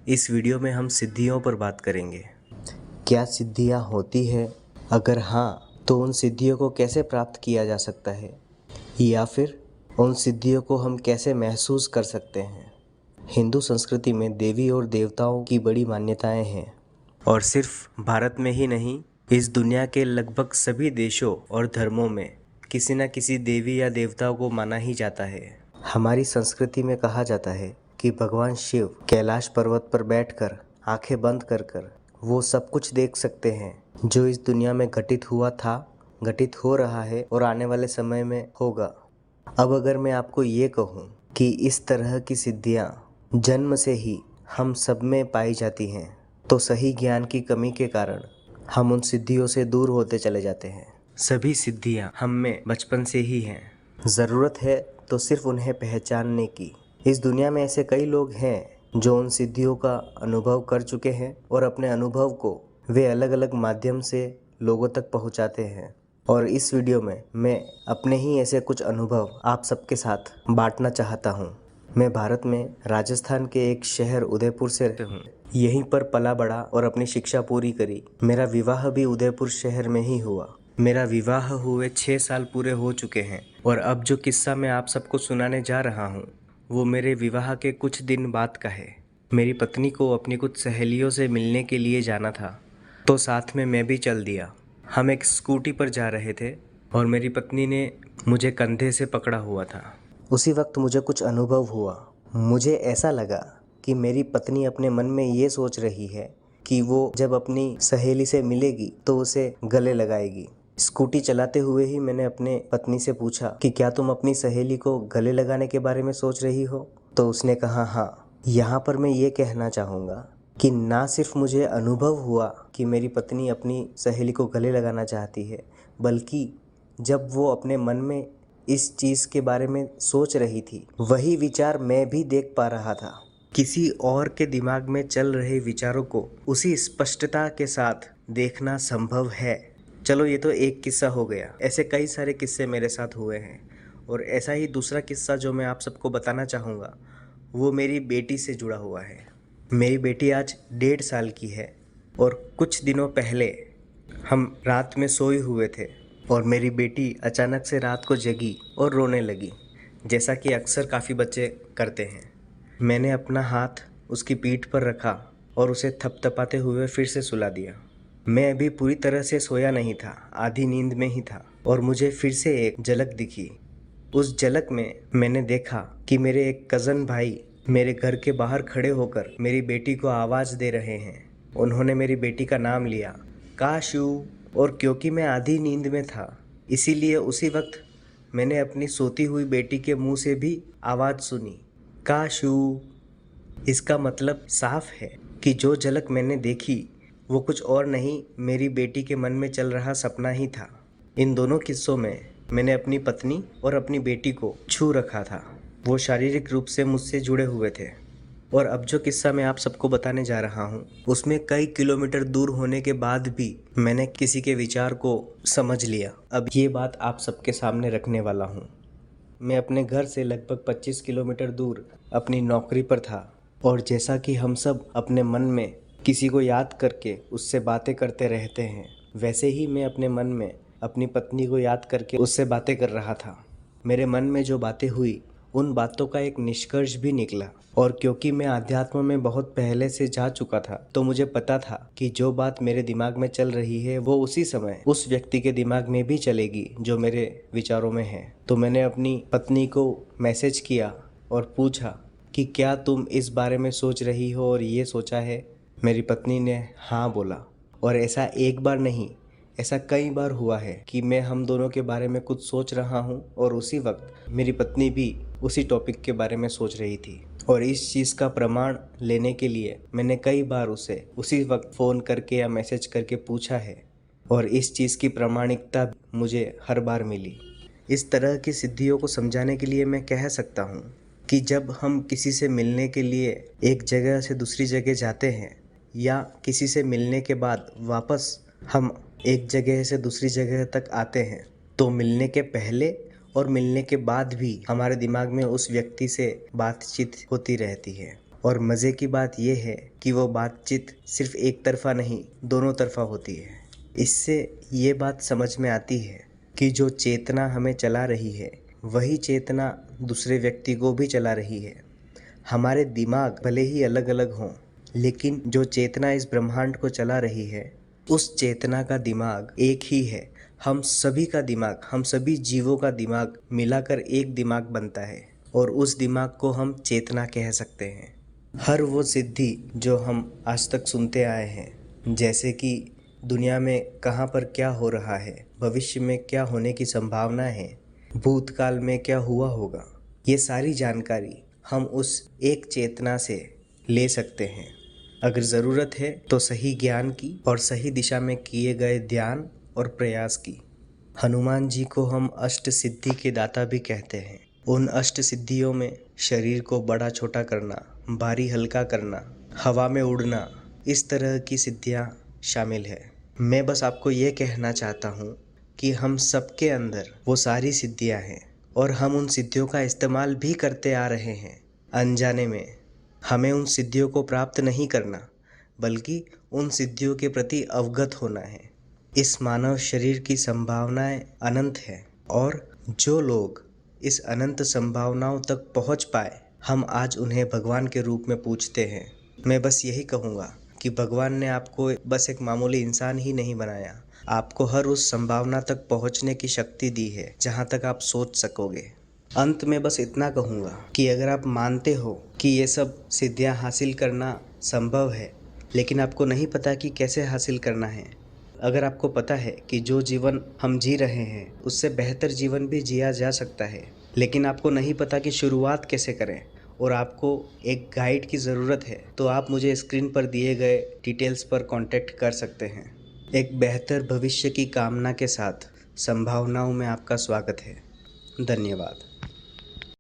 इस वीडियो में हम सिद्धियों पर बात करेंगे। क्या सिद्धियां होती है? अगर हाँ, तो उन सिद्धियों को कैसे प्राप्त किया जा सकता है, या फिर उन सिद्धियों को हम कैसे महसूस कर सकते हैं। हिंदू संस्कृति में देवी और देवताओं की बड़ी मान्यताएं हैं, और सिर्फ भारत में ही नहीं, इस दुनिया के लगभग सभी देशों और धर्मों में किसी न किसी देवी या देवताओं को माना ही जाता है। हमारी संस्कृति में कहा जाता है कि भगवान शिव कैलाश पर्वत पर बैठकर आंखें बंद कर कर वो सब कुछ देख सकते हैं जो इस दुनिया में घटित हुआ था, घटित हो रहा है और आने वाले समय में होगा। अब अगर मैं आपको ये कहूँ कि इस तरह की सिद्धियाँ जन्म से ही हम सब में पाई जाती हैं, तो सही ज्ञान की कमी के कारण हम उन सिद्धियों से दूर होते चले जाते हैं। सभी सिद्धियाँ हम में बचपन से ही हैं। ज़रूरत है तो सिर्फ उन्हें पहचानने की। इस दुनिया में ऐसे कई लोग हैं जो उन सिद्धियों का अनुभव कर चुके हैं और अपने अनुभव को वे अलग अलग माध्यम से लोगों तक पहुंचाते हैं। और इस वीडियो में मैं अपने ही ऐसे कुछ अनुभव आप सबके साथ बांटना चाहता हूं। मैं भारत में राजस्थान के एक शहर उदयपुर से हूँ। यहीं पर पला बड़ा और अपनी शिक्षा पूरी करी। मेरा विवाह भी उदयपुर शहर में ही हुआ। मेरा विवाह हुए 6 साल पूरे हो चुके हैं, और अब जो किस्सा मैं आप सबको सुनाने जा रहा हूँ वो मेरे विवाह के कुछ दिन बाद का है। मेरी पत्नी को अपनी कुछ सहेलियों से मिलने के लिए जाना था, तो साथ में मैं भी चल दिया। हम एक स्कूटी पर जा रहे थे और मेरी पत्नी ने मुझे कंधे से पकड़ा हुआ था। उसी वक्त मुझे कुछ अनुभव हुआ। मुझे ऐसा लगा कि मेरी पत्नी अपने मन में ये सोच रही है कि वो जब अपनी सहेली से मिलेगी तो उसे गले लगाएगी। स्कूटी चलाते हुए ही मैंने अपने पत्नी से पूछा कि क्या तुम अपनी सहेली को गले लगाने के बारे में सोच रही हो? तो उसने कहा हाँ। यहाँ पर मैं ये कहना चाहूँगा कि ना सिर्फ मुझे अनुभव हुआ कि मेरी पत्नी अपनी सहेली को गले लगाना चाहती है, बल्कि जब वो अपने मन में इस चीज़ के बारे में सोच रही थी, वही विचार मैं भी देख पा रहा था। किसी और के दिमाग में चल रहे विचारों को उसी स्पष्टता के साथ देखना संभव है। चलो, ये तो एक किस्सा हो गया। ऐसे कई सारे किस्से मेरे साथ हुए हैं, और ऐसा ही दूसरा किस्सा जो मैं आप सबको बताना चाहूँगा वो मेरी बेटी से जुड़ा हुआ है। मेरी बेटी आज 1.5 साल की है, और कुछ दिनों पहले हम रात में सोए हुए थे और मेरी बेटी अचानक से रात को जगी और रोने लगी, जैसा कि अक्सर काफ़ी बच्चे करते हैं। मैंने अपना हाथ उसकी पीठ पर रखा और उसे थपथपाते हुए फिर से सुला दिया। मैं अभी पूरी तरह से सोया नहीं था, आधी नींद में ही था, और मुझे फिर से एक झलक दिखी। उस झलक में मैंने देखा कि मेरे एक कज़न भाई मेरे घर के बाहर खड़े होकर मेरी बेटी को आवाज़ दे रहे हैं। उन्होंने मेरी बेटी का नाम लिया, काशू। और क्योंकि मैं आधी नींद में था, इसीलिए उसी वक्त मैंने अपनी सोती हुई बेटी के मुंह से भी आवाज़ सुनी, काशू। इसका मतलब साफ है कि जो झलक मैंने देखी वो कुछ और नहीं, मेरी बेटी के मन में चल रहा सपना ही था। इन दोनों किस्सों में मैंने अपनी पत्नी और अपनी बेटी को छू रखा था। वो शारीरिक रूप से मुझसे जुड़े हुए थे। और अब जो किस्सा मैं आप सबको बताने जा रहा हूँ उसमें कई किलोमीटर दूर होने के बाद भी मैंने किसी के विचार को समझ लिया। अब ये बात आप सबके सामने रखने वाला हूँ। मैं अपने घर से लगभग 25 किलोमीटर दूर अपनी नौकरी पर था, और जैसा कि हम सब अपने मन में किसी को याद करके उससे बातें करते रहते हैं, वैसे ही मैं अपने मन में अपनी पत्नी को याद करके उससे बातें कर रहा था। मेरे मन में जो बातें हुई उन बातों का एक निष्कर्ष भी निकला, और क्योंकि मैं अध्यात्म में बहुत पहले से जा चुका था, तो मुझे पता था कि जो बात मेरे दिमाग में चल रही है वो उसी समय उस व्यक्ति के दिमाग में भी चलेगी जो मेरे विचारों में है। तो मैंने अपनी पत्नी को मैसेज किया और पूछा कि क्या तुम इस बारे में सोच रही हो और ये सोचा है? मेरी पत्नी ने हाँ बोला। और ऐसा एक बार नहीं, ऐसा कई बार हुआ है कि मैं हम दोनों के बारे में कुछ सोच रहा हूँ और उसी वक्त मेरी पत्नी भी उसी टॉपिक के बारे में सोच रही थी। और इस चीज़ का प्रमाण लेने के लिए मैंने कई बार उसे उसी वक्त फ़ोन करके या मैसेज करके पूछा है, और इस चीज़ की प्रामाणिकता मुझे हर बार मिली। इस तरह की सिद्धियों को समझाने के लिए मैं कह सकता हूँ कि जब हम किसी से मिलने के लिए एक जगह से दूसरी जगह जाते हैं, या किसी से मिलने के बाद वापस हम एक जगह से दूसरी जगह तक आते हैं, तो मिलने के पहले और मिलने के बाद भी हमारे दिमाग में उस व्यक्ति से बातचीत होती रहती है। और मज़े की बात यह है कि वो बातचीत सिर्फ एक तरफ़ा नहीं, दोनों तरफ़ा होती है। इससे ये बात समझ में आती है कि जो चेतना हमें चला रही है, वही चेतना दूसरे व्यक्ति को भी चला रही है। हमारे दिमाग भले ही अलग अलग हों, लेकिन जो चेतना इस ब्रह्मांड को चला रही है, उस चेतना का दिमाग एक ही है। हम सभी का दिमाग, हम सभी जीवों का दिमाग मिलाकर एक दिमाग बनता है और उस दिमाग को हम चेतना कह सकते हैं। हर वो सिद्धि जो हम आज तक सुनते आए हैं, जैसे कि दुनिया में कहाँ पर क्या हो रहा है, भविष्य में क्या होने की संभावना है, भूतकाल में क्या हुआ होगा, ये सारी जानकारी हम उस एक चेतना से ले सकते हैं। अगर ज़रूरत है तो सही ज्ञान की और सही दिशा में किए गए ध्यान और प्रयास की। हनुमान जी को हम अष्ट सिद्धि के दाता भी कहते हैं। उन अष्ट सिद्धियों में शरीर को बड़ा छोटा करना, भारी हल्का करना, हवा में उड़ना, इस तरह की सिद्धियां शामिल है। मैं बस आपको ये कहना चाहता हूँ कि हम सबके अंदर वो सारी सिद्धियां हैं और हम उन सिद्धियों का इस्तेमाल भी करते आ रहे हैं अनजाने में। हमें उन सिद्धियों को प्राप्त नहीं करना, बल्कि उन सिद्धियों के प्रति अवगत होना है। इस मानव शरीर की संभावनाएं अनंत है और जो लोग इस अनंत संभावनाओं तक पहुंच पाए, हम आज उन्हें भगवान के रूप में पूजते हैं। मैं बस यही कहूँगा कि भगवान ने आपको बस एक मामूली इंसान ही नहीं बनाया, आपको हर उस संभावना तक पहुंचने की शक्ति दी है जहां तक आप सोच सकोगे। अंत में बस इतना कहूँगा कि अगर आप मानते हो कि ये सब सिद्धियां हासिल करना संभव है, लेकिन आपको नहीं पता कि कैसे हासिल करना है, अगर आपको पता है कि जो जीवन हम जी रहे हैं उससे बेहतर जीवन भी जिया जा सकता है, लेकिन आपको नहीं पता कि शुरुआत कैसे करें और आपको एक गाइड की ज़रूरत है, तो आप मुझे स्क्रीन पर दिए गए डिटेल्स पर कांटेक्ट कर सकते हैं। एक बेहतर भविष्य की कामना के साथ संभावनाओं में आपका स्वागत है। धन्यवाद।